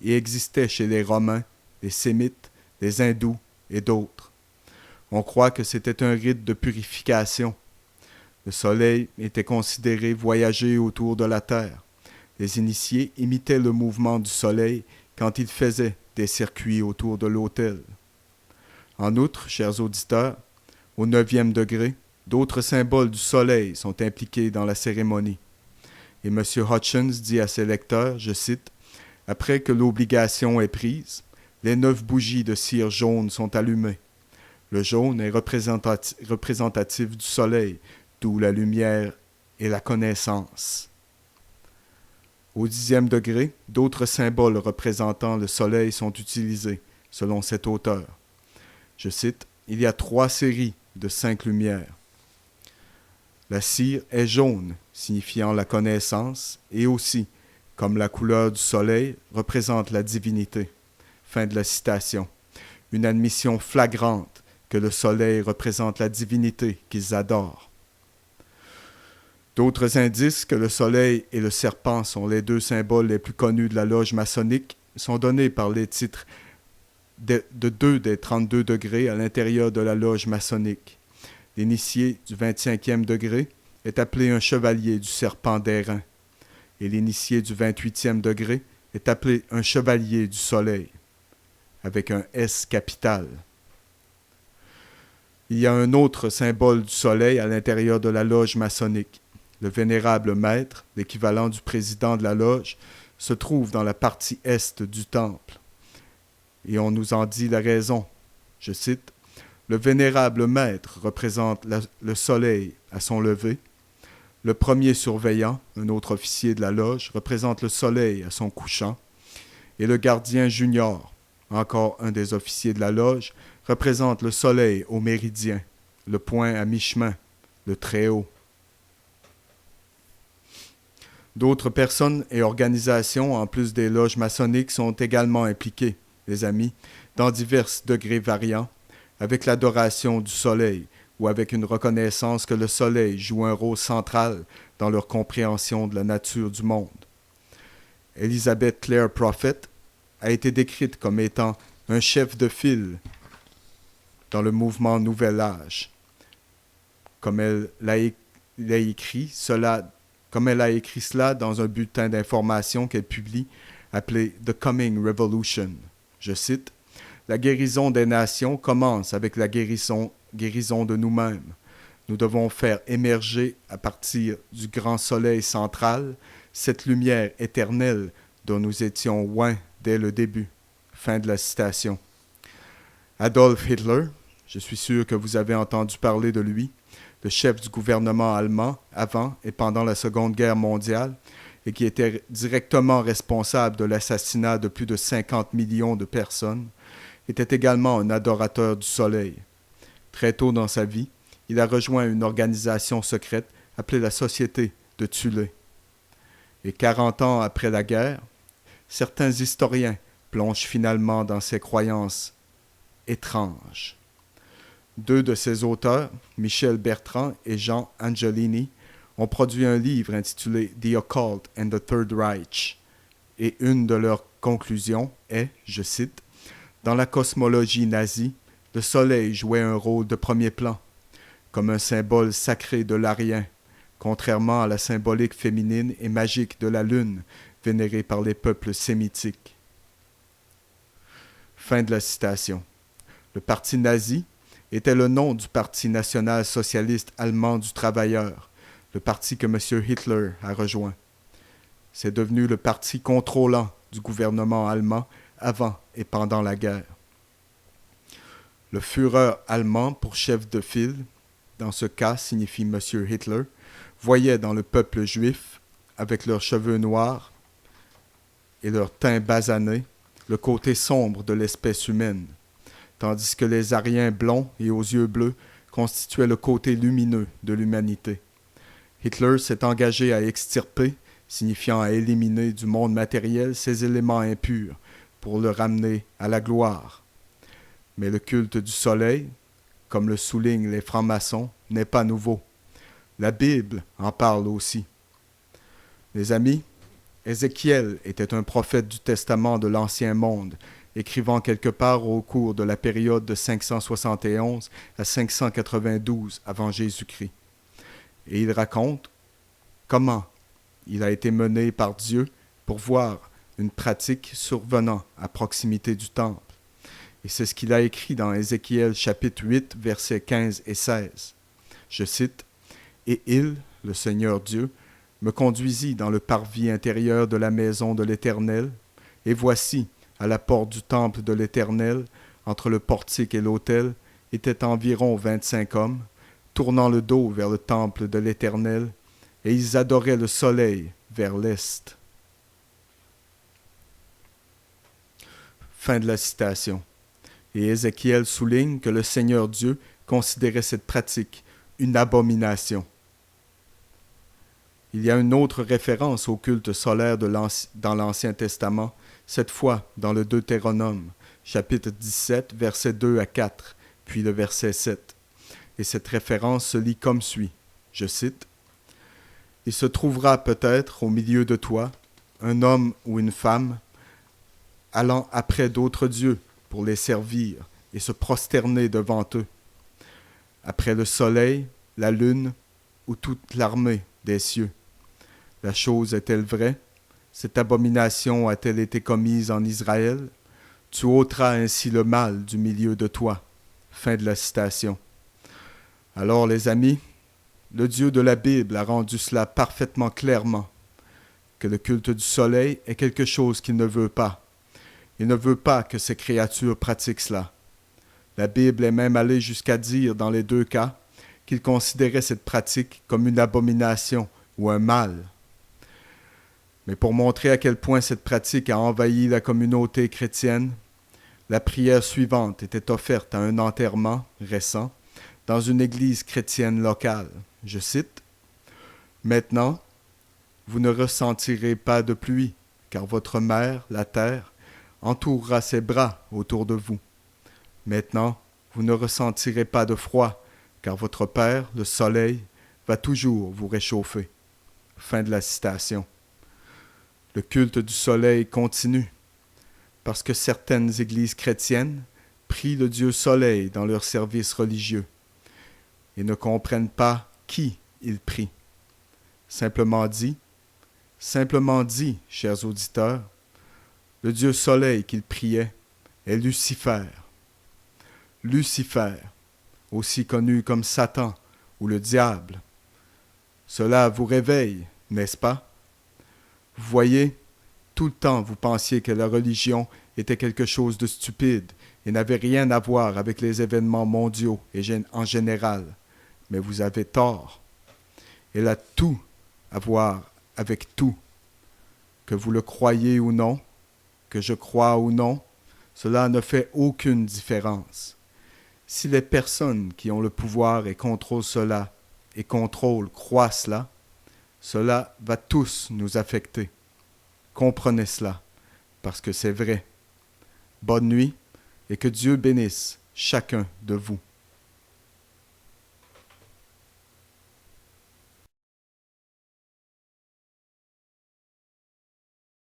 et existait chez les Romains, les Sémites, les Hindous et d'autres. On croit que c'était un rite de purification. Le soleil était considéré voyager autour de la Terre. Les initiés imitaient le mouvement du soleil quand il faisait des circuits autour de l'autel. En outre, chers auditeurs, au 9e degré, d'autres symboles du soleil sont impliqués dans la cérémonie. Et M. Hutchins dit à ses lecteurs, je cite, « Après que l'obligation est prise, les 9 bougies de cire jaune sont allumées. Le jaune est représentatif du soleil, d'où la lumière et la connaissance. » Au 10e degré, d'autres symboles représentant le soleil sont utilisés, selon cet auteur. Je cite, « Il y a 3 séries de 5 lumières. La cire est jaune, signifiant la connaissance, et aussi, comme la couleur du soleil, représente la divinité. » Fin de la citation. Une admission flagrante que le soleil représente la divinité qu'ils adorent. D'autres indices que le soleil et le serpent sont les 2 symboles les plus connus de la loge maçonnique sont donnés par les titres de 2 des 32 degrés à l'intérieur de la loge maçonnique. L'initié du 25e degré est appelé un chevalier du serpent d'airain, et l'initié du 28e degré est appelé un chevalier du soleil, avec un S capital. Il y a un autre symbole du soleil à l'intérieur de la loge maçonnique. Le vénérable maître, l'équivalent du président de la loge, se trouve dans la partie est du temple. Et on nous en dit la raison. Je cite, « Le vénérable maître représente le soleil à son lever. Le premier surveillant, un autre officier de la loge, représente le soleil à son couchant. Et le gardien junior, encore un des officiers de la loge, représente le soleil au méridien, le point à mi-chemin, le très haut. » D'autres personnes et organisations, en plus des loges maçonniques, sont également impliquées, les amis, dans divers degrés variants, avec l'adoration du soleil ou avec une reconnaissance que le soleil joue un rôle central dans leur compréhension de la nature du monde. Elizabeth Clare Prophet a été décrite comme étant un chef de file dans le mouvement Nouvel Âge. Comme elle a écrit cela dans un bulletin d'information qu'elle publie appelé The Coming Revolution. Je cite, « La guérison des nations commence avec la guérison de nous-mêmes. Nous devons faire émerger à partir du grand soleil central cette lumière éternelle dont nous étions loin dès le début. » Fin de la citation. Adolf Hitler, je suis sûr que vous avez entendu parler de lui, le chef du gouvernement allemand avant et pendant la Seconde Guerre mondiale, et qui était directement responsable de l'assassinat de plus de 50 millions de personnes, était également un adorateur du soleil. Très tôt dans sa vie, il a rejoint une organisation secrète appelée la Société de Thulé. Et 40 ans après la guerre, certains historiens plongent finalement dans ces croyances étranges. 2 de ses auteurs, Michel Bertrand et Jean Angelini, ont produit un livre intitulé « The Occult and the Third Reich », et une de leurs conclusions est, je cite, « Dans la cosmologie nazie, le soleil jouait un rôle de premier plan, comme un symbole sacré de l'arien, contrairement à la symbolique féminine et magique de la lune, vénérée par les peuples sémitiques. » Fin de la citation. Le parti nazi était le nom du Parti national-socialiste allemand du travailleur, le parti que M. Hitler a rejoint. C'est devenu le parti contrôlant du gouvernement allemand avant et pendant la guerre. Le Führer allemand, pour chef de file, dans ce cas signifie M. Hitler, voyait dans le peuple juif, avec leurs cheveux noirs et leur teint basané, le côté sombre de l'espèce humaine, tandis que les Aryens blonds et aux yeux bleus constituaient le côté lumineux de l'humanité. Hitler s'est engagé à extirper, signifiant à éliminer du monde matériel ces éléments impurs pour le ramener à la gloire. Mais le culte du soleil, comme le soulignent les francs-maçons, n'est pas nouveau. La Bible en parle aussi. Les amis, Ézéchiel était un prophète du Testament de l'Ancien Monde, écrivant quelque part au cours de la période de 571 à 592 avant Jésus-Christ. Et il raconte comment il a été mené par Dieu pour voir une pratique survenant à proximité du temple. Et c'est ce qu'il a écrit dans Ézéchiel chapitre 8, versets 15 et 16. Je cite, « Et il, le Seigneur Dieu, me conduisit dans le parvis intérieur de la maison de l'Éternel, et voici, à la porte du temple de l'Éternel, entre le portique et l'autel, étaient environ 25 hommes, tournant le dos vers le temple de l'Éternel, et ils adoraient le soleil vers l'est. » Fin de la citation. Et Ézéchiel souligne que le Seigneur Dieu considérait cette pratique une abomination. Il y a une autre référence au culte solaire dans l'Ancien Testament, cette fois dans le Deutéronome, chapitre 17, versets 2 à 4, puis le verset 7. Et cette référence se lit comme suit, je cite, « Il se trouvera peut-être au milieu de toi un homme ou une femme allant après d'autres dieux pour les servir et se prosterner devant eux, après le soleil, la lune ou toute l'armée des cieux. La chose est-elle vraie? Cette abomination a-t-elle été commise en Israël? Tu ôteras ainsi le mal du milieu de toi. » Fin de la citation. Alors, les amis, le Dieu de la Bible a rendu cela parfaitement clairement, que le culte du soleil est quelque chose qu'il ne veut pas. Il ne veut pas que ces créatures pratiquent cela. La Bible est même allée jusqu'à dire, dans les deux cas, qu'il considérait cette pratique comme une abomination ou un mal. Mais pour montrer à quel point cette pratique a envahi la communauté chrétienne, la prière suivante était offerte à un enterrement récent dans une église chrétienne locale. Je cite, « Maintenant, vous ne ressentirez pas de pluie, car votre mère, la terre, entourera ses bras autour de vous. Maintenant, vous ne ressentirez pas de froid, car votre Père, le soleil, va toujours vous réchauffer. » Fin de la citation. Le culte du soleil continue, parce que certaines églises chrétiennes prient le Dieu soleil dans leurs services religieux et ne comprennent pas qui ils prient. Simplement dit, chers auditeurs, le Dieu soleil qu'ils priaient est Lucifer. Lucifer, aussi connu comme Satan ou le diable. Cela vous réveille, n'est-ce pas? Vous voyez, tout le temps vous pensiez que la religion était quelque chose de stupide et n'avait rien à voir avec les événements mondiaux et en général. Mais vous avez tort. Elle a tout à voir avec tout. Que vous le croyez ou non, que je crois ou non, cela ne fait aucune différence. Si les personnes qui ont le pouvoir et contrôlent cela, croient cela, cela va tous nous affecter. Comprenez cela, parce que c'est vrai. Bonne nuit et que Dieu bénisse chacun de vous.